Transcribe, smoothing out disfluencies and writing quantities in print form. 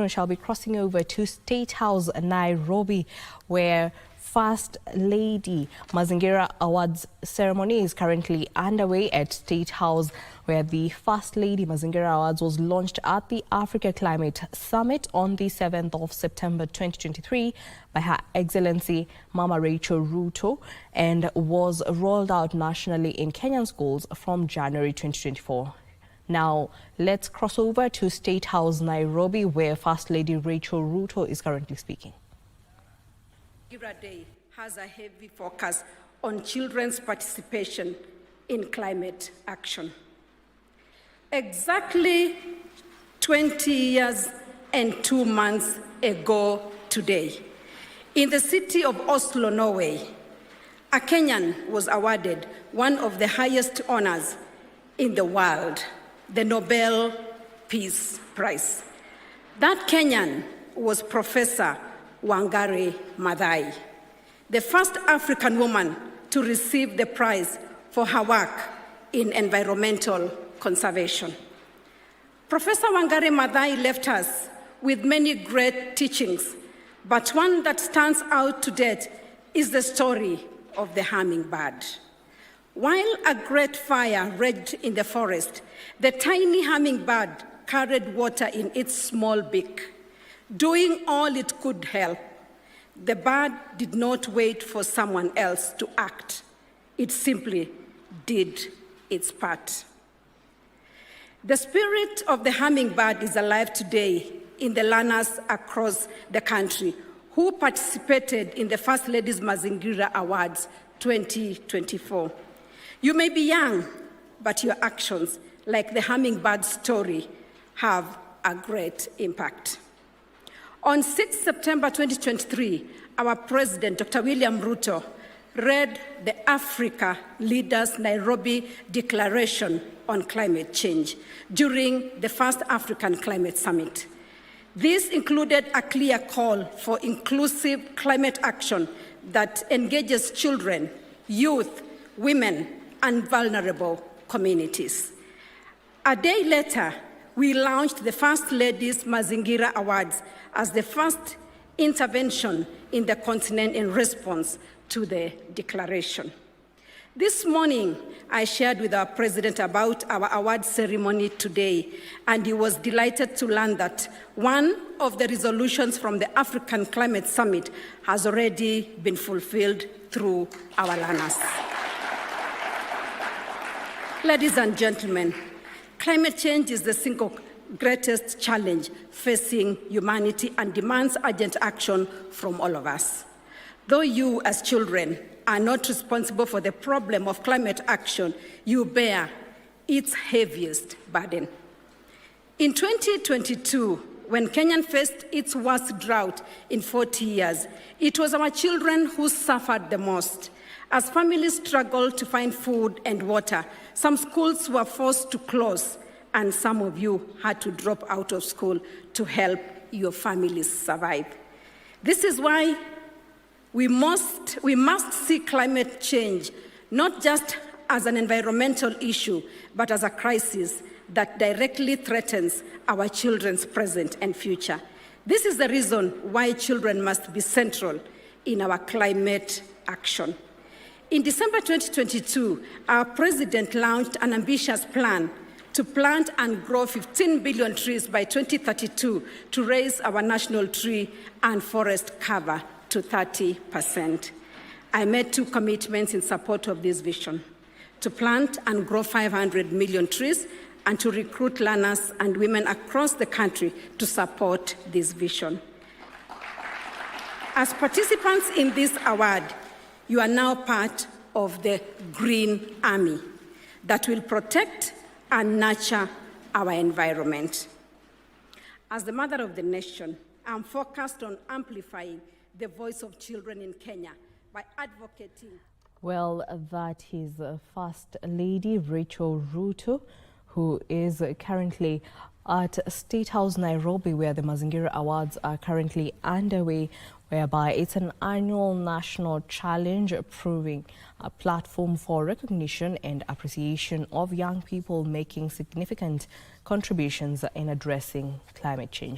Shall be crossing over to State House, Nairobi, where First Lady Mazingira Awards ceremony is currently underway at State House, where the First Lady Mazingira Awards was launched at the Africa Climate Summit on the 7th of September 2023 by Her Excellency Mama Rachel Ruto and was rolled out nationally in Kenyan schools from January 2024. Now, let's cross over to State House, Nairobi, where First Lady Rachel Ruto is currently speaking. Mazingira Day has a heavy focus on children's participation in climate action. Exactly 20 years and 2 months ago today, in the city of Oslo, Norway, a Kenyan was awarded one of the highest honors in the world, the Nobel Peace Prize. That Kenyan was Professor Wangari Maathai, the first African woman to receive the prize for her work in environmental conservation. Professor Wangari Maathai left us with many great teachings, but one that stands out to date is the story of the hummingbird. While a great fire raged in the forest, the tiny hummingbird carried water in its small beak. Doing all it could help, the bird did not wait for someone else to act. It simply did its part. The spirit of the hummingbird is alive today in the learners across the country who participated in the First Lady's Mazingira Awards 2024. You may be young, but your actions, like the hummingbird story, have a great impact. On 6 September 2023, our President, Dr. William Ruto, read the Africa Leaders Nairobi Declaration on Climate Change during the first African Climate Summit. This included a clear call for inclusive climate action that engages children, youth, women, and vulnerable communities. A day later, we launched the First Lady's Mazingira Awards as the first intervention in the continent in response to the declaration. This morning, I shared with our president about our award ceremony today, and he was delighted to learn that one of the resolutions from the African Climate Summit has already been fulfilled through our learners. Ladies and gentlemen, climate change is the single greatest challenge facing humanity and demands urgent action from all of us. Though you, as children, are not responsible for the problem of climate action, you bear its heaviest burden. In 2022, when Kenya faced its worst drought in 40 years, it was our children who suffered the most. As families struggled to find food and water, some schools were forced to close, and some of you had to drop out of school to help your families survive. This is why we must see climate change not just as an environmental issue, but as a crisis that directly threatens our children's present and future. This is the reason why children must be central in our climate action. In December 2022, our president launched an ambitious plan to plant and grow 15 billion trees by 2032 to raise our national tree and forest cover to 30%. I made 2 commitments in support of this vision: to plant and grow 500 million trees and to recruit learners and women across the country to support this vision. As participants in this award, you are now part of the Green Army that will protect and nurture our environment. As the mother of the nation, I'm focused on amplifying the voice of children in Kenya by advocating. Well, that is First Lady Rachel Ruto, who is currently at State House, Nairobi, where the Mazingira Awards are currently underway, whereby it's an annual national challenge proving a platform for recognition and appreciation of young people making significant contributions in addressing climate change.